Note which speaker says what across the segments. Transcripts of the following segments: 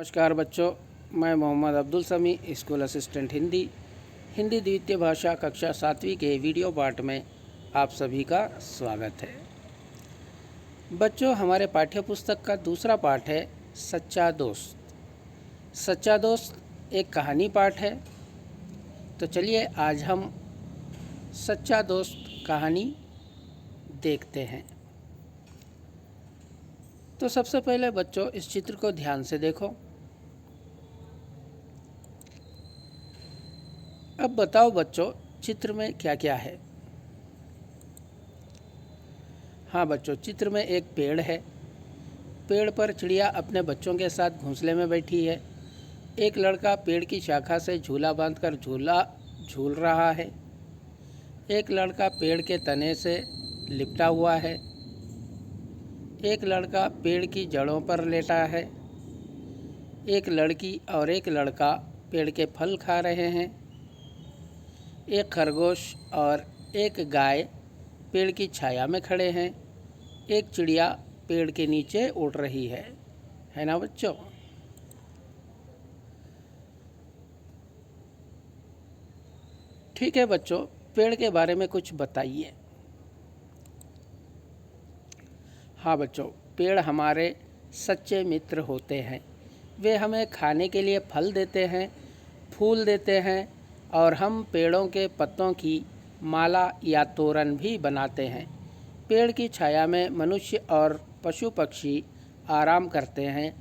Speaker 1: नमस्कार बच्चों, मैं मोहम्मद अब्दुल समी, स्कूल असिस्टेंट हिंदी द्वितीय भाषा कक्षा 7वीं के वीडियो पाठ में आप सभी का स्वागत है। बच्चों, हमारे पाठ्य पुस्तक का दूसरा पाठ है सच्चा दोस्त। सच्चा दोस्त एक कहानी पाठ है। तो चलिए आज हम सच्चा दोस्त कहानी देखते हैं। तो सबसे पहले बच्चों इस चित्र को ध्यान से देखो। अब बताओ बच्चों, चित्र में क्या क्या है। हाँ बच्चों, चित्र में एक पेड़ है। पेड़ पर चिड़िया अपने बच्चों के साथ घोंसले में बैठी है। एक लड़का पेड़ की शाखा से झूला बांधकर झूला झूल रहा है। एक लड़का पेड़ के तने से लिपटा हुआ है। एक लड़का पेड़ की जड़ों पर लेटा है। एक लड़की और एक लड़का पेड़ के फल खा रहे हैं। एक खरगोश और एक गाय पेड़ की छाया में खड़े हैं। एक चिड़िया पेड़ के नीचे उड़ रही है ना बच्चों। ठीक है बच्चों, पेड़ के बारे में कुछ बताइए। हाँ बच्चों, पेड़ हमारे सच्चे मित्र होते हैं। वे हमें खाने के लिए फल देते हैं, फूल देते हैं और हम पेड़ों के पत्तों की माला या तोरण भी बनाते हैं। पेड़ की छाया में मनुष्य और पशु पक्षी आराम करते हैं।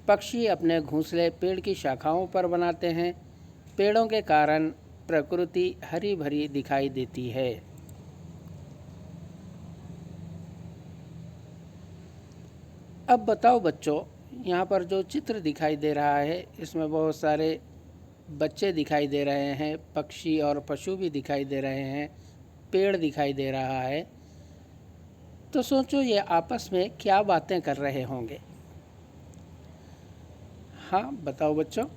Speaker 1: पक्षी अपने घोंसले पेड़ की शाखाओं पर बनाते हैं। पेड़ों के कारण प्रकृति हरी भरी दिखाई देती है। अब बताओ बच्चों, यहाँ पर जो चित्र दिखाई दे रहा है इसमें बहुत सारे बच्चे दिखाई दे रहे हैं, पक्षी और पशु भी दिखाई दे रहे हैं, पेड़ दिखाई दे रहा है। तो सोचो ये आपस में क्या बातें कर रहे होंगे। हाँ बताओ बच्चों।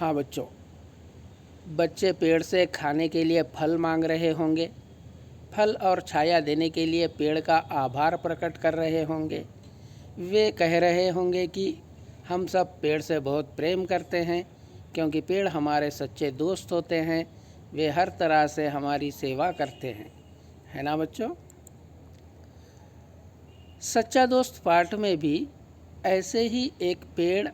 Speaker 1: हाँ बच्चों, बच्चे पेड़ से खाने के लिए फल मांग रहे होंगे। फल और छाया देने के लिए पेड़ का आभार प्रकट कर रहे होंगे। वे कह रहे होंगे कि हम सब पेड़ से बहुत प्रेम करते हैं, क्योंकि पेड़ हमारे सच्चे दोस्त होते हैं। वे हर तरह से हमारी सेवा करते हैं, है ना बच्चों। सच्चा दोस्त पाठ में भी ऐसे ही एक पेड़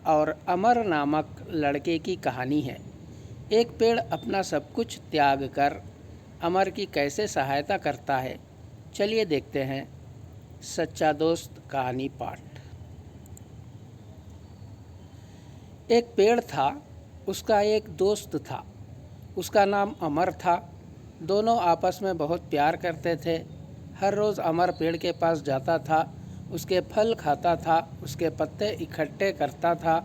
Speaker 1: और अमर नामक लड़के की कहानी है। एक पेड़ अपना सब कुछ त्याग कर अमर की कैसे सहायता करता है, चलिए देखते हैं सच्चा दोस्त कहानी पाठ। एक पेड़ था, उसका एक दोस्त था। उसका नाम अमर था। दोनों आपस में बहुत प्यार करते थे। हर रोज़ अमर पेड़ के पास जाता था, उसके फल खाता था, उसके पत्ते इकट्ठे करता था,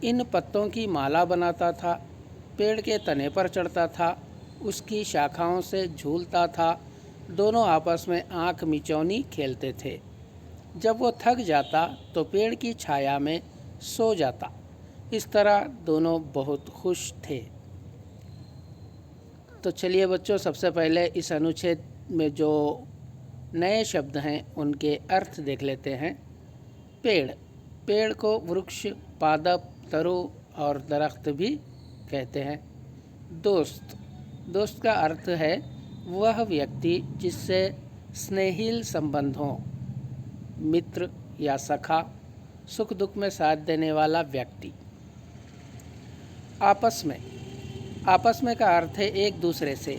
Speaker 1: इन पत्तों की माला बनाता था, पेड़ के तने पर चढ़ता था, उसकी शाखाओं से झूलता था। दोनों आपस में आँख मिचौनी खेलते थे। जब वो थक जाता तो पेड़ की छाया में सो जाता। इस तरह दोनों बहुत खुश थे। तो चलिए बच्चों, सबसे पहले इस अनुच्छेद में जो नए शब्द हैं उनके अर्थ देख लेते हैं। पेड़, पेड़ को वृक्ष, पादप, तरु और दरख्त भी कहते हैं। दोस्त, दोस्त का अर्थ है वह व्यक्ति जिससे स्नेहिल संबंध हो, मित्र या सखा, सुख दुख में साथ देने वाला व्यक्ति। आपस में, आपस में का अर्थ है एक दूसरे से,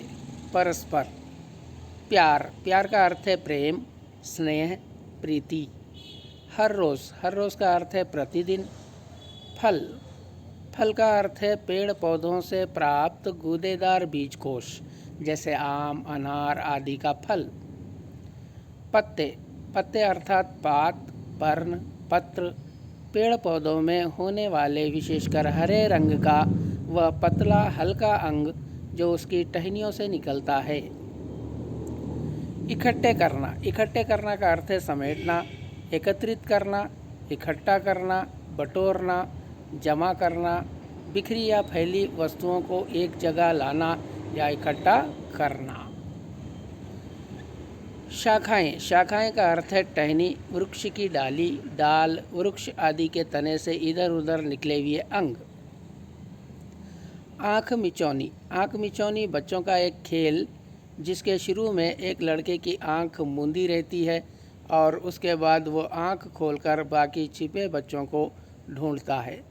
Speaker 1: परस्पर। प्यार, प्यार का अर्थ है प्रेम, स्नेह, प्रीति। हर रोज़, हर रोज़ का अर्थ है प्रतिदिन। फल, फल का अर्थ है पेड़ पौधों से प्राप्त गूदेदार बीजकोश, जैसे आम, अनार आदि का फल। पत्ते, पत्ते अर्थात पात, पर्ण, पत्र, पेड़ पौधों में होने वाले विशेषकर हरे रंग का वह पतला हल्का अंग जो उसकी टहनियों से निकलता है। इकट्ठे करना, इकट्ठे करना का अर्थ है समेटना, एकत्रित करना, इकट्ठा करना, बटोरना, जमा करना, बिखरी या फैली वस्तुओं को एक जगह लाना या इकट्ठा करना। शाखाएं, शाखाएं का अर्थ है टहनी, वृक्ष की डाली, डाल, वृक्ष आदि के तने से इधर उधर निकले हुए अंग। आँख मिचौनी, आँख मिचौनी बच्चों का एक खेल जिसके शुरू में एक लड़के की आँख मूंदी रहती है और उसके बाद वो आँख खोलकर बाकी छिपे बच्चों को ढूंढता है,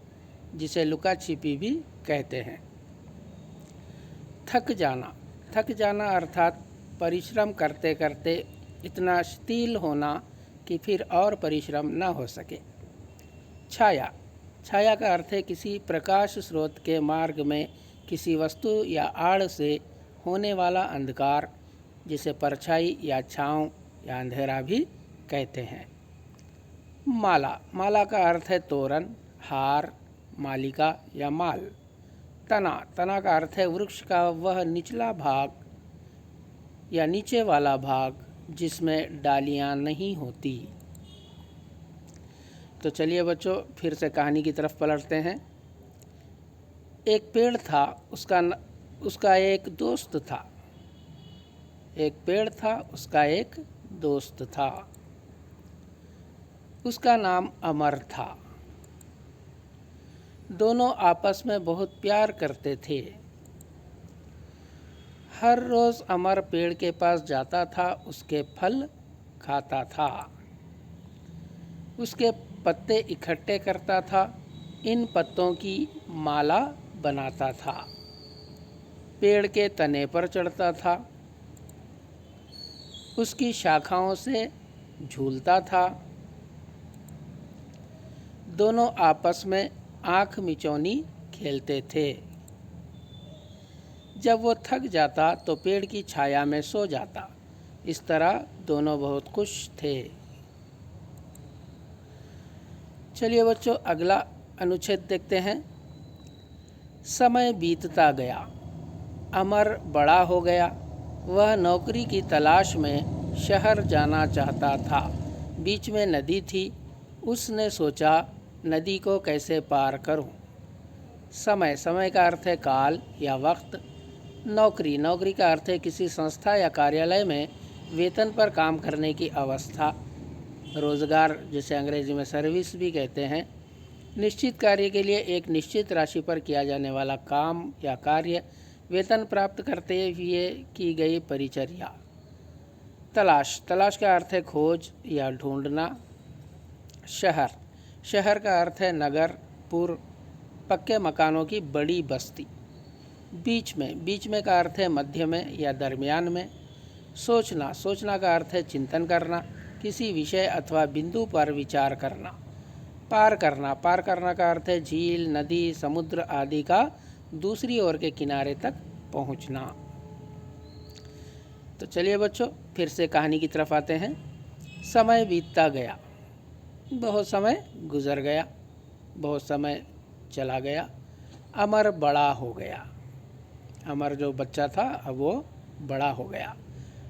Speaker 1: जिसे लुका छिपी भी कहते हैं। थक जाना, थक जाना अर्थात परिश्रम करते करते इतना शिथिल होना कि फिर और परिश्रम न हो सके। छाया, छाया का अर्थ है किसी प्रकाश स्रोत के मार्ग में किसी वस्तु या आड़ से होने वाला अंधकार, जिसे परछाई या छांव या अंधेरा भी कहते हैं। माला, माला का अर्थ है तोरण, हार, मालिका या माल। तना, तना का अर्थ है वृक्ष का वह निचला भाग या नीचे वाला भाग जिसमें डालियां नहीं होती। तो चलिए बच्चों, फिर से कहानी की तरफ पलटते हैं। एक पेड़ था, उसका एक दोस्त था। एक पेड़ था, उसका एक दोस्त था। उसका नाम अमर था। दोनों आपस में बहुत प्यार करते थे। हर रोज़ अमर पेड़ के पास जाता था, उसके फल खाता था, उसके पत्ते इकट्ठे करता था, इन पत्तों की माला बनाता था, पेड़ के तने पर चढ़ता था, उसकी शाखाओं से झूलता था। दोनों आपस में आँख मिचौनी खेलते थे। जब वो थक जाता तो पेड़ की छाया में सो जाता। इस तरह दोनों बहुत खुश थे। चलिए बच्चों, अगला अनुच्छेद देखते हैं। समय बीतता गया, अमर बड़ा हो गया। वह नौकरी की तलाश में शहर जाना चाहता था। बीच में नदी थी। उसने सोचा, नदी को कैसे पार करूं। समय, समय का अर्थ है काल या वक्त। नौकरी, नौकरी का अर्थ है किसी संस्था या कार्यालय में वेतन पर काम करने की अवस्था, रोजगार, जिसे अंग्रेजी में सर्विस भी कहते हैं। निश्चित कार्य के लिए एक निश्चित राशि पर किया जाने वाला काम या कार्य, वेतन प्राप्त करते हुए की गई परिचर्या। तलाश, तलाश का अर्थ है खोज या ढूंढना। शहर, शहर का अर्थ है नगर, पुर, पक्के मकानों की बड़ी बस्ती। बीच में, बीच में का अर्थ है मध्य में या दरमियान में। सोचना, सोचना का अर्थ है चिंतन करना, किसी विषय अथवा बिंदु पर विचार करना। पार करना, पार करना का अर्थ है झील, नदी, समुद्र आदि का दूसरी ओर के किनारे तक पहुंचना। तो चलिए बच्चों, फिर से कहानी की तरफ आते हैं। समय बीतता गया, बहुत समय गुजर गया, बहुत समय चला गया। अमर बड़ा हो गया। अमर जो बच्चा था अब वो बड़ा हो गया।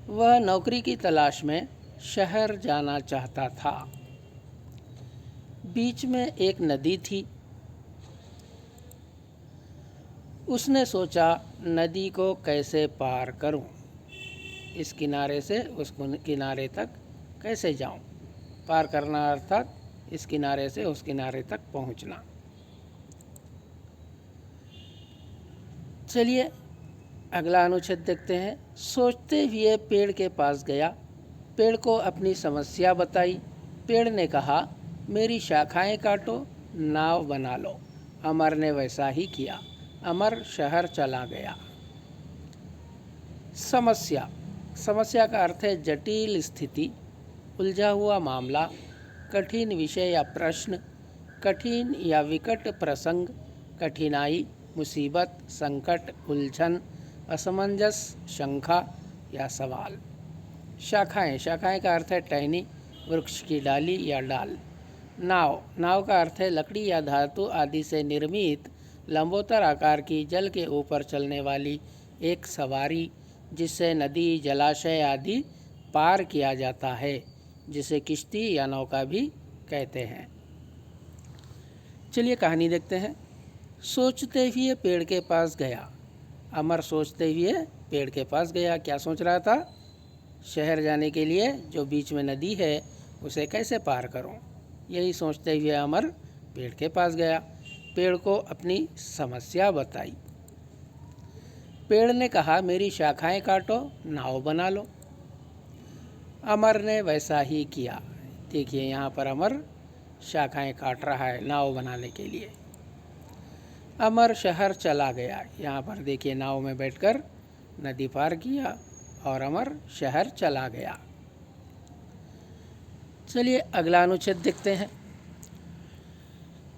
Speaker 1: वह नौकरी की तलाश में शहर जाना चाहता था। बीच में एक नदी थी। उसने सोचा, नदी को कैसे पार करूं, इस किनारे से उस किनारे तक कैसे जाऊं। पार करना अर्थात इस किनारे से उस किनारे तक पहुंचना। चलिए अगला अनुच्छेद देखते हैं। सोचते हुए पेड़ के पास गया, पेड़ को अपनी समस्या बताई। पेड़ ने कहा, मेरी शाखाएं काटो, नाव बना लो। अमर ने वैसा ही किया। अमर शहर चला गया। समस्या, समस्या का अर्थ है जटिल स्थिति, उलझा हुआ मामला, कठिन विषय या प्रश्न, कठिन या विकट प्रसंग, कठिनाई, मुसीबत, संकट, उलझन, असमंजस, शंका या सवाल। शाखाएं, शाखाएं का अर्थ है टहनी, वृक्ष की डाली या डाल। नाव, नाव का अर्थ है लकड़ी या धातु आदि से निर्मित लंबोत्तर आकार की जल के ऊपर चलने वाली एक सवारी, जिससे नदी, जलाशय आदि पार किया जाता है, जिसे किश्ती या नौका भी कहते हैं। चलिए कहानी देखते हैं। सोचते हुए पेड़ के पास गया। अमर सोचते हुए पेड़ के पास गया। क्या सोच रहा था? शहर जाने के लिए जो बीच में नदी है उसे कैसे पार करूं? यही सोचते हुए अमर पेड़ के पास गया। पेड़ को अपनी समस्या बताई। पेड़ ने कहा, मेरी शाखाएं काटो, नाव बना लो। अमर ने वैसा ही किया। देखिए यहाँ पर अमर शाखाएं काट रहा है नाव बनाने के लिए। अमर शहर चला गया। यहाँ पर देखिए नाव में बैठकर नदी पार किया और अमर शहर चला गया। चलिए अगला अनुच्छेद देखते हैं।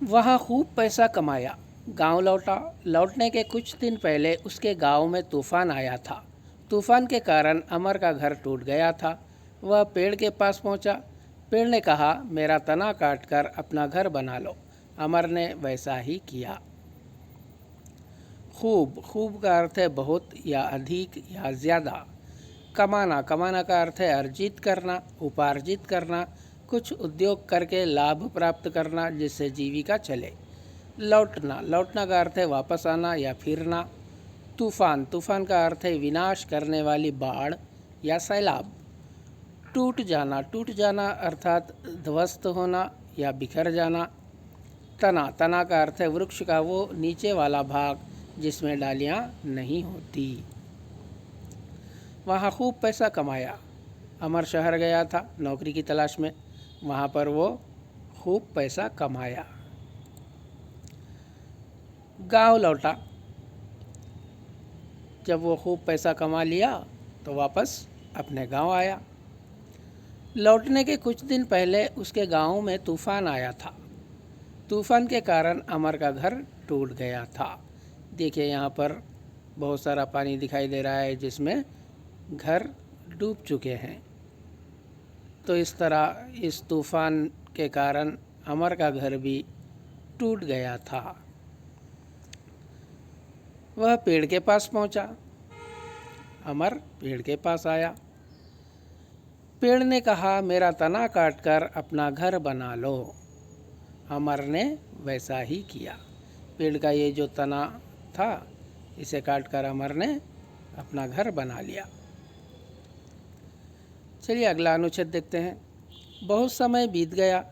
Speaker 1: वहाँ खूब पैसा कमाया, गांव लौटा। लौटने के कुछ दिन पहले उसके गांव में तूफान आया था। तूफान के कारण अमर का घर टूट गया था। वह पेड़ के पास पहुंचा। पेड़ ने कहा, मेरा तना काटकर अपना घर बना लो। अमर ने वैसा ही किया। खूब, खूब का अर्थ है बहुत या अधिक या ज़्यादा। कमाना, कमाना का अर्थ है अर्जित करना, उपार्जित करना, कुछ उद्योग करके लाभ प्राप्त करना जिससे जीविका चले। लौटना, लौटना का अर्थ है वापस आना या फिरना। तूफान, तूफान का अर्थ है विनाश करने वाली बाढ़ या सैलाब। टूट जाना, टूट जाना अर्थात ध्वस्त होना या बिखर जाना। तना, तना का अर्थ है वृक्ष का वो नीचे वाला भाग जिसमें डालियाँ नहीं होती। वहाँ खूब पैसा कमाया। अमर शहर गया था नौकरी की तलाश में। वहाँ पर वो खूब पैसा कमाया। गांव लौटा। जब वो खूब पैसा कमा लिया तो वापस अपने गांव आया। लौटने के कुछ दिन पहले उसके गांव में तूफान आया था। तूफान के कारण अमर का घर टूट गया था। देखिए यहाँ पर बहुत सारा पानी दिखाई दे रहा है जिसमें घर डूब चुके हैं। तो इस तरह इस तूफान के कारण अमर का घर भी टूट गया था। वह पेड़ के पास पहुंचा। अमर पेड़ के पास आया। पेड़ ने कहा, मेरा तना काटकर अपना घर बना लो। अमर ने वैसा ही किया। पेड़ का ये जो तना था इसे काटकर अमर ने अपना घर बना लिया। चलिए अगला अनुच्छेद देखते हैं। बहुत समय बीत गया।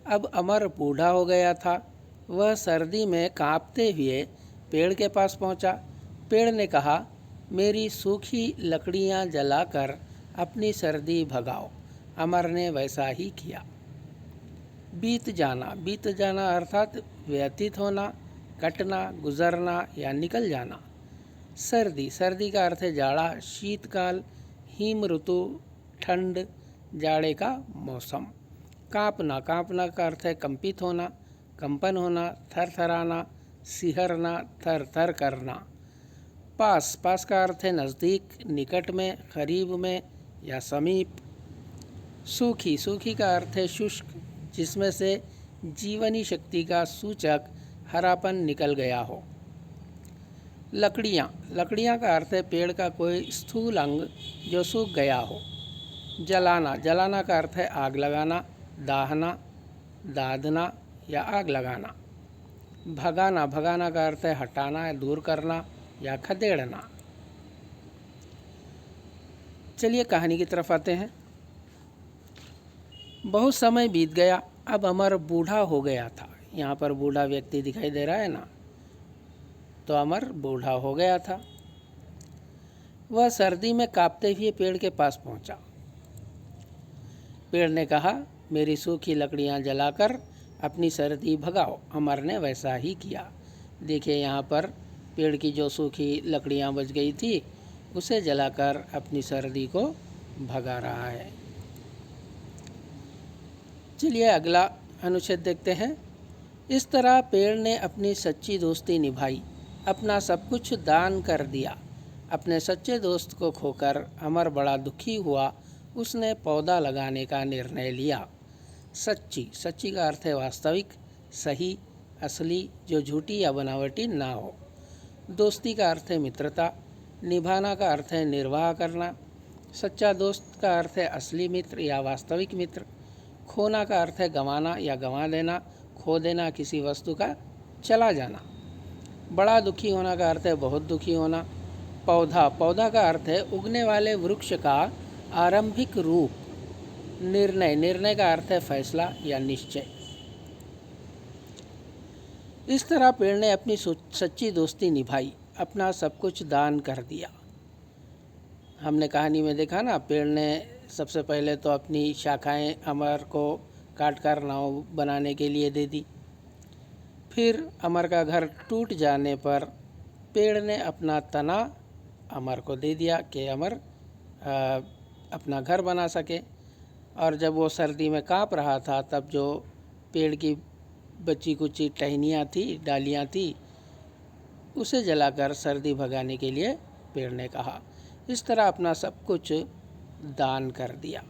Speaker 1: अब अमर बूढ़ा हो गया था। वह सर्दी में कांपते हुए पेड़ के पास पहुंचा। पेड़ ने कहा, मेरी सूखी लकड़ियां जलाकर अपनी सर्दी भगाओ। अमर ने वैसा ही किया। बीत जाना, बीत जाना अर्थात व्यतीत होना, कटना, गुजरना या निकल जाना। सर्दी, सर्दी का अर्थ है जाड़ा, शीतकाल, हिम ऋतु, ठंड, जाड़े का मौसम। कांपना, कांपना का अर्थ है कंपित होना, कंपन होना, थरथराना, सिहरना, थर थर करना। पास, पास का अर्थ है नज़दीक, निकट में, करीब में या समीप। सूखी, सूखी का अर्थ है शुष्क, जिसमें से जीवनी शक्ति का सूचक हरापन निकल गया हो। लकड़ियाँ, लकड़ियाँ का अर्थ है पेड़ का कोई स्थूल अंग जो सूख गया हो। जलाना, जलाना का अर्थ है आग लगाना, दाहना, दादना या आग लगाना। भगाना, भगाना का अर्थ है हटाना, दूर करना या खदेड़ना। चलिए कहानी की तरफ आते हैं। बहुत समय बीत गया। अब अमर बूढ़ा हो गया था। यहाँ पर बूढ़ा व्यक्ति दिखाई दे रहा है ना, तो अमर बूढ़ा हो गया था। वह सर्दी में कांपते हुए पेड़ के पास पहुंचा। पेड़ ने कहा, मेरी सूखी लकड़ियां जलाकर अपनी सर्दी भगाओ। अमर ने वैसा ही किया। देखिए यहाँ पर पेड़ की जो सूखी लकड़ियां बच गई थी उसे जलाकर अपनी सर्दी को भगा रहा है। चलिए अगला अनुच्छेद देखते हैं। इस तरह पेड़ ने अपनी सच्ची दोस्ती निभाई, अपना सब कुछ दान कर दिया। अपने सच्चे दोस्त को खोकर अमर बड़ा दुखी हुआ। उसने पौधा लगाने का निर्णय लिया। सच्ची, सच्ची का अर्थ है वास्तविक, सही, असली, जो झूठी या बनावटी ना हो। दोस्ती का अर्थ है मित्रता। निभाना का अर्थ है निर्वाह करना। सच्चा दोस्त का अर्थ है असली मित्र या वास्तविक मित्र। खोना का अर्थ है गंवाना या गंवा देना, खो देना, किसी वस्तु का चला जाना। बड़ा दुखी होना का अर्थ है बहुत दुखी होना। पौधा, पौधा का अर्थ है उगने वाले वृक्ष का आरंभिक रूप, निर्णय, निर्णय का अर्थ है फैसला या निश्चय। इस तरह पेड़ ने अपनी सच्ची दोस्ती निभाई, अपना सब कुछ दान कर दिया। हमने कहानी में देखा ना, पेड़ ने सबसे पहले तो अपनी शाखाएं अमर को काट कर नाव बनाने के लिए दे दी। फिर अमर का घर टूट जाने पर पेड़ ने अपना तना अमर को दे दिया कि अमर अपना घर बना सके। और जब वो सर्दी में काँप रहा था, तब जो पेड़ की बची कुची टहनियाँ थी, डालियाँ थी, उसे जलाकर सर्दी भगाने के लिए पेड़ ने कहा। इस तरह अपना सब कुछ दान कर दिया।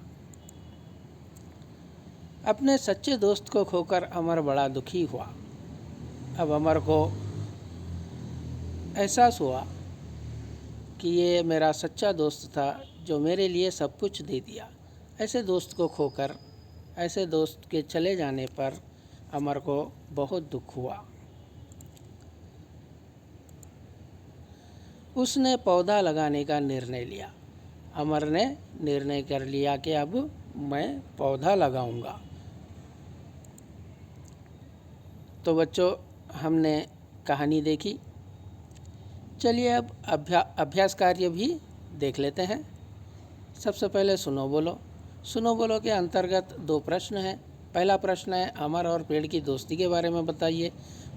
Speaker 1: अपने सच्चे दोस्त को खोकर अमर बड़ा दुखी हुआ। अब अमर को एहसास हुआ कि ये मेरा सच्चा दोस्त था जो मेरे लिए सब कुछ दे दिया। ऐसे दोस्त को खोकर, ऐसे दोस्त के चले जाने पर अमर को बहुत दुख हुआ। उसने पौधा लगाने का निर्णय लिया। अमर ने निर्णय कर लिया कि अब मैं पौधा लगाऊंगा। तो बच्चों, हमने कहानी देखी। चलिए अब अभ्यास कार्य भी देख लेते हैं। सबसे पहले सुनो बोलो। सुनो बोलो के अंतर्गत 2 प्रश्न हैं। पहला प्रश्न है अमर और पेड़ की दोस्ती के बारे में बताइए,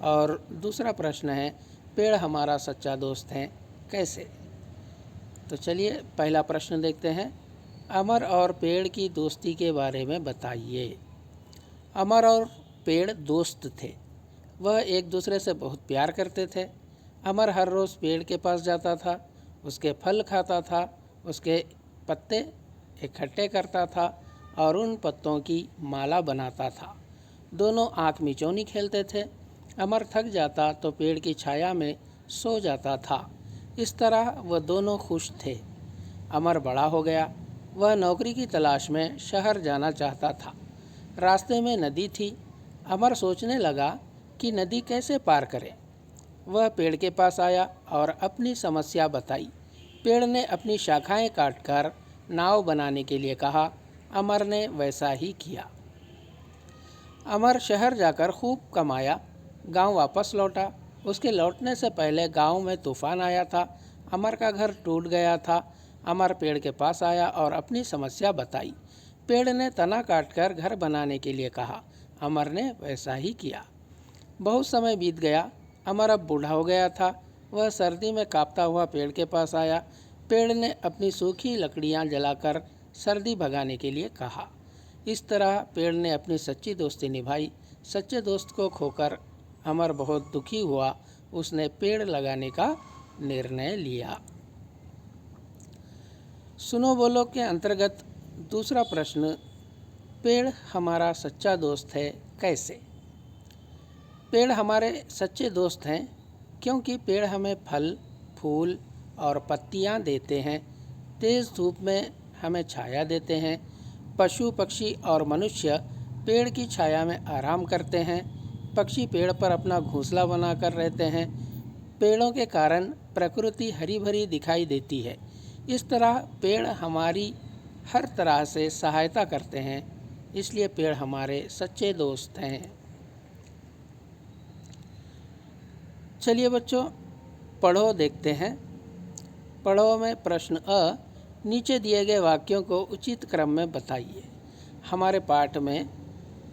Speaker 1: और दूसरा प्रश्न है पेड़ हमारा सच्चा दोस्त है कैसे। तो चलिए पहला प्रश्न देखते हैं। अमर और पेड़ की दोस्ती के बारे में बताइए। अमर और पेड़ दोस्त थे। वह एक दूसरे से बहुत प्यार करते थे। अमर हर रोज़ पेड़ के पास जाता था, उसके फल खाता था, उसके पत्ते इकट्ठे करता था और उन पत्तों की माला बनाता था। दोनों आँख मिचौनी खेलते थे। अमर थक जाता तो पेड़ की छाया में सो जाता था। इस तरह वह दोनों खुश थे। अमर बड़ा हो गया। वह नौकरी की तलाश में शहर जाना चाहता था। रास्ते में नदी थी। अमर सोचने लगा कि नदी कैसे पार करे। वह पेड़ के पास आया और अपनी समस्या बताई। पेड़ ने अपनी शाखाएं काटकर नाव बनाने के लिए कहा। अमर ने वैसा ही किया। अमर शहर जाकर खूब कमाया, गांव वापस लौटा। उसके लौटने से पहले गांव में तूफान आया था। अमर का घर टूट गया था। अमर पेड़ के पास आया और अपनी समस्या बताई। पेड़ ने तना काटकर घर बनाने के लिए कहा। अमर ने वैसा ही किया। बहुत समय बीत गया। अमर अब बूढ़ा हो गया था। वह सर्दी में कांपता हुआ पेड़ के पास आया। पेड़ ने अपनी सूखी लकड़ियां जलाकर सर्दी भगाने के लिए कहा। इस तरह पेड़ ने अपनी सच्ची दोस्ती निभाई। सच्चे दोस्त को खोकर अमर बहुत दुखी हुआ। उसने पेड़ लगाने का निर्णय लिया। सुनो बोलो के अंतर्गत दूसरा प्रश्न, पेड़ हमारा सच्चा दोस्त है कैसे। पेड़ हमारे सच्चे दोस्त हैं क्योंकि पेड़ हमें फल, फूल और पत्तियां देते हैं। तेज़ धूप में हमें छाया देते हैं। पशु, पक्षी और मनुष्य पेड़ की छाया में आराम करते हैं। पक्षी पेड़ पर अपना घोंसला बनाकर रहते हैं। पेड़ों के कारण प्रकृति हरी भरी दिखाई देती है। इस तरह पेड़ हमारी हर तरह से सहायता करते हैं, इसलिए पेड़ हमारे सच्चे दोस्त हैं। चलिए बच्चों, पढ़ो देखते हैं। पढ़ो में प्रश्न अ, नीचे दिए गए वाक्यों को उचित क्रम में बताइए। हमारे पाठ में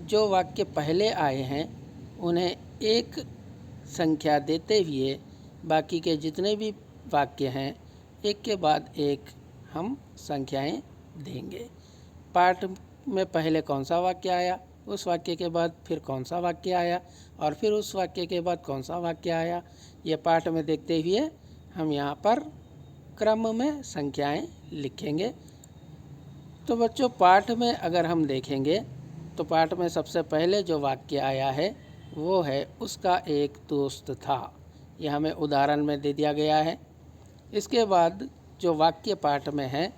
Speaker 1: जो वाक्य पहले आए हैं उन्हें एक संख्या देते हुए बाकी के जितने भी वाक्य हैं एक के बाद एक हम संख्याएं देंगे। पाठ में पहले कौन सा वाक्य आया, उस वाक्य के बाद फिर कौन सा वाक्य आया, और फिर उस वाक्य के बाद कौन सा वाक्य आया, ये पाठ में देखते हुए हम यहाँ पर क्रम में संख्याएं लिखेंगे। तो बच्चों, पाठ में अगर हम देखेंगे तो पाठ में सबसे पहले जो वाक्य आया है वो है उसका एक दोस्त था। यह हमें उदाहरण में दे दिया गया है। इसके बाद जो वाक्य पाठ में है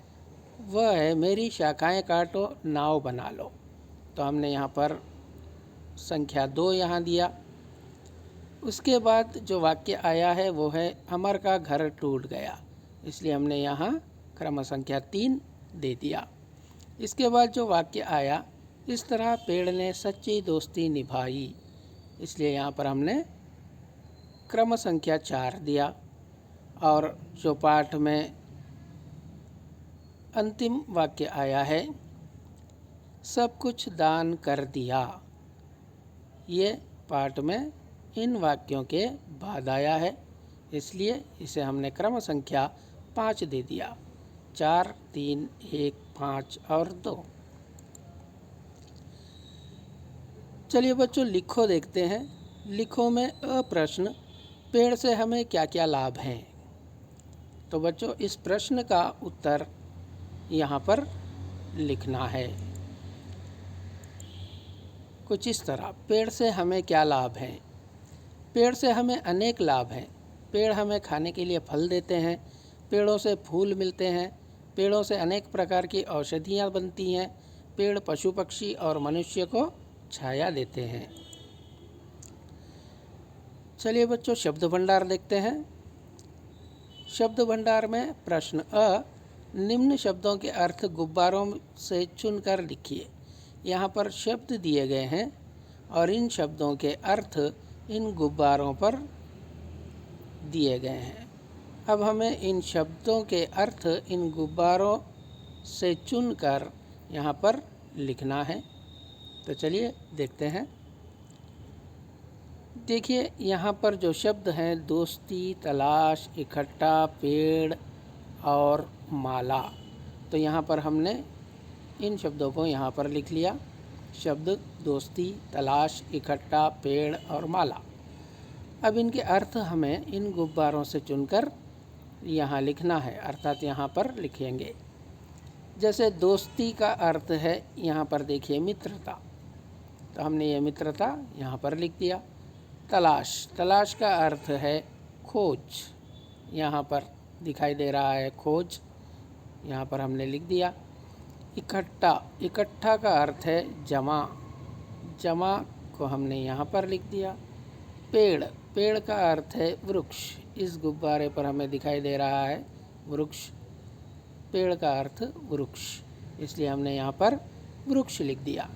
Speaker 1: वह है मेरी शाखाएं काटो नाव बना लो। तो हमने यहाँ पर संख्या 2 यहाँ दिया। उसके बाद जो वाक्य आया है वो है अमर का घर टूट गया, इसलिए हमने यहाँ क्रम संख्या 3 दे दिया। इसके बाद जो वाक्य आया, इस तरह पेड़ ने सच्ची दोस्ती निभाई, इसलिए यहाँ पर हमने क्रम संख्या 4 दिया। और जो पाठ में अंतिम वाक्य आया है, सब कुछ दान कर दिया, ये पाठ में इन वाक्यों के बाद आया है, इसलिए इसे हमने क्रम संख्या 5 दे दिया। 4, 3, 1, 5 और 2। चलिए बच्चों, लिखो देखते हैं। लिखो में अ प्रश्न, पेड़ से हमें क्या क्या लाभ हैं। तो बच्चों, इस प्रश्न का उत्तर यहाँ पर लिखना है कुछ इस तरह। पेड़ से हमें क्या लाभ हैं। पेड़ से हमें अनेक लाभ हैं। पेड़ हमें खाने के लिए फल देते हैं, पेड़ों से फूल मिलते हैं, पेड़ों से अनेक प्रकार की औषधियाँ बनती हैं, पेड़ पशु पक्षी और मनुष्य को छाया देते हैं। चलिए बच्चों, शब्द भंडार देखते हैं। शब्द भंडार में प्रश्न अ, निम्न शब्दों के अर्थ गुब्बारों से चुनकर लिखिए। यहाँ पर शब्द दिए गए हैं और इन शब्दों के अर्थ इन गुब्बारों पर दिए गए हैं। अब हमें इन शब्दों के अर्थ इन गुब्बारों से चुनकर यहाँ पर लिखना है। तो चलिए देखते हैं। देखिए, यहाँ पर जो शब्द हैं, दोस्ती, तलाश, इकट्ठा, पेड़ और माला, तो यहाँ पर हमने इन शब्दों को यहाँ पर लिख लिया। शब्द दोस्ती, तलाश, इकट्ठा, पेड़ और माला। अब इनके अर्थ हमें इन गुब्बारों से चुनकर यहाँ लिखना है, अर्थात यहाँ पर लिखेंगे। जैसे दोस्ती का अर्थ है, यहाँ पर देखिए मित्रता, तो हमने ये मित्रता यहाँ पर लिख दिया। तलाश, तलाश का अर्थ है खोज, यहाँ पर दिखाई दे रहा है खोज, यहाँ पर हमने लिख दिया। इकट्ठा, इकट्ठा का अर्थ है जमा, जमा को हमने यहाँ पर लिख दिया। पेड़, पेड़ का अर्थ है वृक्ष, इस गुब्बारे पर हमें दिखाई दे रहा है वृक्ष, पेड़ का अर्थ वृक्ष, इसलिए हमने यहाँ पर वृक्ष लिख दिया।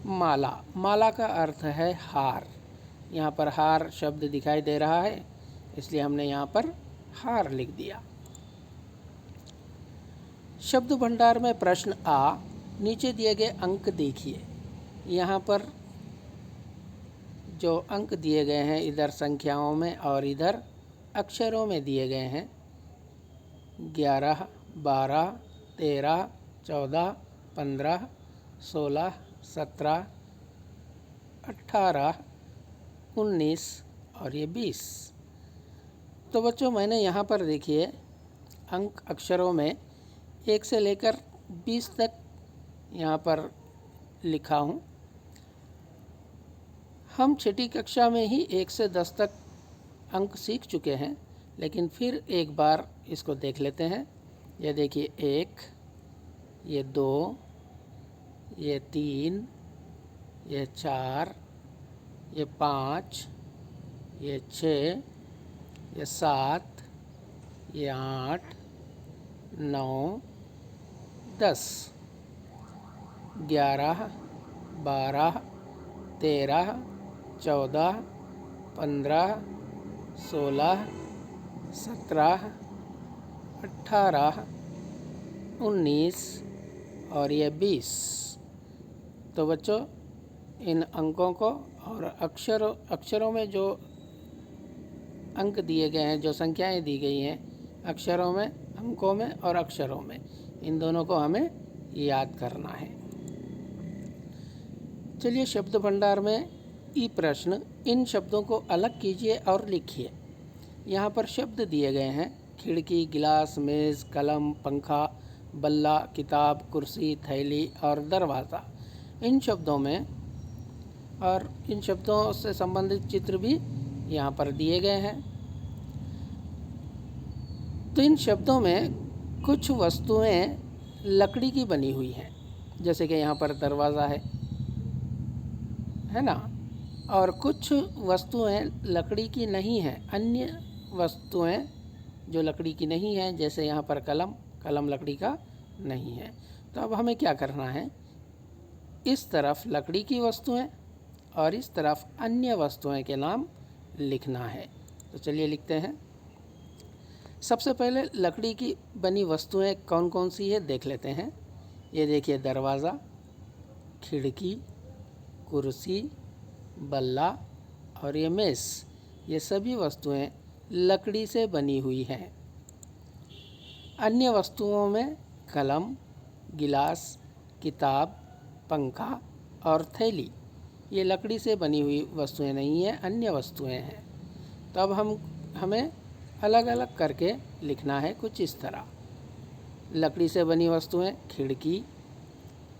Speaker 1: माला, माला का अर्थ है हार, यहाँ पर हार शब्द दिखाई दे रहा है, इसलिए हमने यहाँ पर हार लिख दिया। शब्द भंडार में प्रश्न आ, नीचे दिए गए अंक देखिए। यहाँ पर जो अंक दिए गए हैं, इधर संख्याओं में और इधर अक्षरों में दिए गए हैं। 11, 12, 13, 14, 15, 16, 17, 18, 19 और ये 20। तो बच्चों, मैंने यहाँ पर देखिए अंक अक्षरों में 1 से लेकर 20 तक यहाँ पर लिखा हूँ। हम छठी कक्षा में ही 1 से 10 तक अंक सीख चुके हैं, लेकिन फिर एक बार इसको देख लेते हैं। ये देखिए 1, ये 2, ये 3, ये 4, ये 5, ये 6, ये 7, ये 8, 9, 10, 11, 12, 13, 14, 15, 16, 17, 18, 19 और ये 20। तो बच्चों, इन अंकों को और अक्षरों में जो अंक दिए गए हैं, जो संख्याएं दी गई हैं अक्षरों में, अंकों में और अक्षरों में, इन दोनों को हमें याद करना है। चलिए, शब्द भंडार में ई प्रश्न, इन शब्दों को अलग कीजिए और लिखिए। यहाँ पर शब्द दिए गए हैं, खिड़की, गिलास, मेज़, कलम, पंखा, बल्ला, किताब, कुर्सी, थैली और दरवाज़ा। इन शब्दों में और इन शब्दों से संबंधित चित्र भी यहाँ पर दिए गए हैं। तो इन शब्दों में कुछ वस्तुएं लकड़ी की बनी हुई हैं, जैसे कि यहाँ पर दरवाज़ा है ना, और कुछ वस्तुएं लकड़ी की नहीं हैं। अन्य वस्तुएं जो लकड़ी की नहीं हैं, जैसे यहाँ पर कलम, कलम लकड़ी का नहीं है। तो अब हमें क्या करना है, इस तरफ लकड़ी की वस्तुएं और इस तरफ अन्य वस्तुएं के नाम लिखना है। तो चलिए लिखते हैं। सबसे पहले लकड़ी की बनी वस्तुएं कौन कौन सी है देख लेते हैं। ये देखिए, दरवाज़ा, खिड़की, कुर्सी, बल्ला और ये मेज़, ये सभी वस्तुएं लकड़ी से बनी हुई हैं। अन्य वस्तुओं में कलम, गिलास, किताब, पंखा और थैली, ये लकड़ी से बनी हुई वस्तुएं नहीं हैं, अन्य वस्तुएं हैं। तो अब हमें अलग अलग करके लिखना है कुछ इस तरह। लकड़ी से बनी वस्तुएं, खिड़की,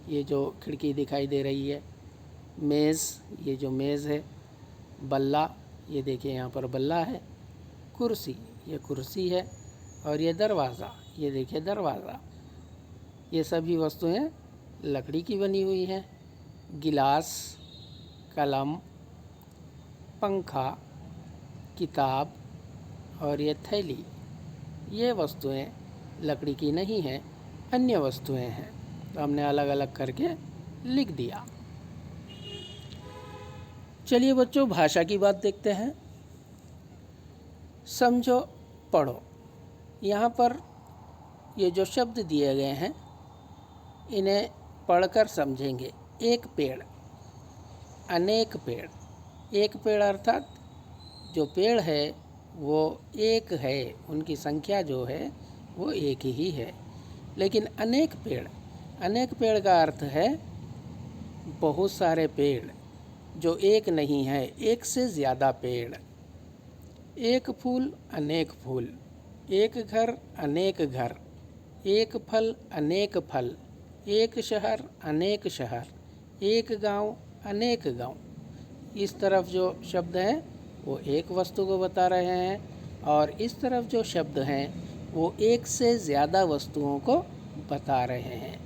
Speaker 1: ये जो खिड़की दिखाई दे रही है, मेज़, ये जो मेज़ है, बल्ला, ये देखिए यहाँ पर बल्ला है, कुर्सी, ये कुर्सी है, और ये दरवाज़ा, ये देखिए दरवाज़ा, ये सभी वस्तुएं लकड़ी की बनी हुई हैं। गिलास, कलम, पंखा, किताब और ये थैली, ये वस्तुएं लकड़ी की नहीं हैं, अन्य वस्तुएं हैं। तो हमने अलग अलग करके लिख दिया। चलिए बच्चों, भाषा की बात देखते हैं। समझो, पढ़ो। यहाँ पर ये जो शब्द दिए गए हैं, इन्हें पढ़कर समझेंगे। एक पेड़, अनेक पेड़। एक पेड़ अर्थात जो पेड़ है वो एक है, उनकी संख्या जो है वो एक ही है। लेकिन अनेक पेड़ का अर्थ है बहुत सारे पेड़, जो एक नहीं है, एक से ज़्यादा पेड़। एक फूल, अनेक फूल। एक घर, अनेक घर। एक फल, अनेक फल। एक शहर, अनेक शहर। एक गांव, अनेक गांव। इस तरफ जो शब्द हैं वो एक वस्तु को बता रहे हैं, और इस तरफ जो शब्द हैं वो एक से ज़्यादा वस्तुओं को बता रहे हैं।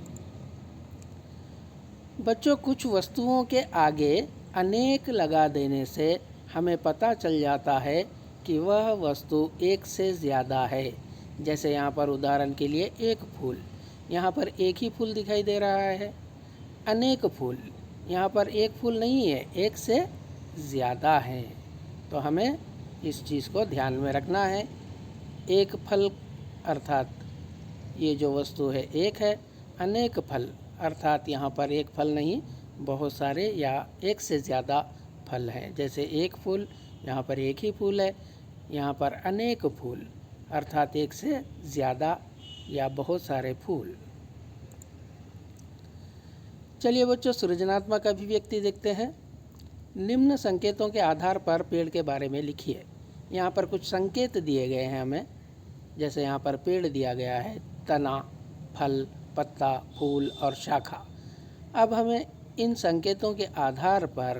Speaker 1: बच्चों, कुछ वस्तुओं के आगे अनेक लगा देने से हमें पता चल जाता है कि वह वस्तु एक से ज़्यादा है। जैसे यहाँ पर उदाहरण के लिए एक फूल, यहाँ पर एक ही फूल दिखाई दे रहा है। अनेक फूल, यहाँ पर एक फूल नहीं है, एक से ज़्यादा है। तो हमें इस चीज़ को ध्यान में रखना है। एक फल अर्थात ये जो वस्तु है एक है। अनेक फल अर्थात यहाँ पर एक फल नहीं, बहुत सारे या एक से ज़्यादा फल हैं। जैसे एक फूल, यहाँ पर एक ही फूल है। यहाँ पर अनेक फूल अर्थात एक से ज़्यादा या बहुत सारे फूल। चलिए बच्चों, सृजनात्मक अभिव्यक्ति देखते हैं। निम्न संकेतों के आधार पर पेड़ के बारे में लिखिए। यहाँ पर कुछ संकेत दिए गए हैं हमें। जैसे यहाँ पर पेड़ दिया गया है, तना, फल, पत्ता, फूल और शाखा। अब हमें इन संकेतों के आधार पर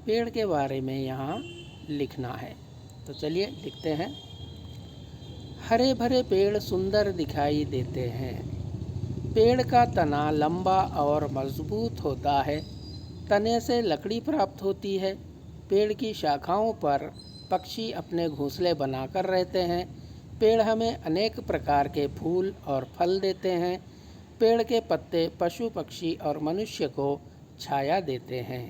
Speaker 1: पेड़ के बारे में यहाँ लिखना है। तो चलिए लिखते हैं। हरे भरे पेड़ सुंदर दिखाई देते हैं। पेड़ का तना लंबा और मजबूत होता है। तने से लकड़ी प्राप्त होती है। पेड़ की शाखाओं पर पक्षी अपने घोंसले बनाकर रहते हैं। पेड़ हमें अनेक प्रकार के फूल और फल देते हैं। पेड़ के पत्ते पशु, पक्षी और मनुष्य को छाया देते हैं।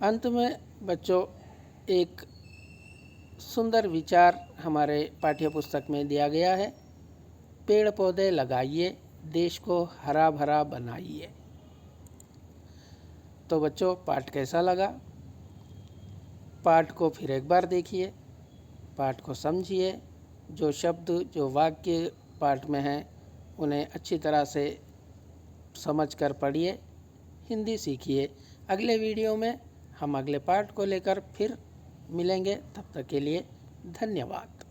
Speaker 1: अंत में बच्चों, एक सुंदर विचार हमारे पाठ्य पुस्तक में दिया गया है। पेड़ पौधे लगाइए, देश को हरा भरा बनाइए। तो बच्चों, पाठ कैसा लगा? पाठ को फिर एक बार देखिए, पाठ को समझिए। जो शब्द, जो वाक्य पाठ में हैं, उन्हें अच्छी तरह से समझकर पढ़िए, हिंदी सीखिए। अगले वीडियो में हम अगले पाठ को लेकर फिर मिलेंगे। तब तक के लिए धन्यवाद।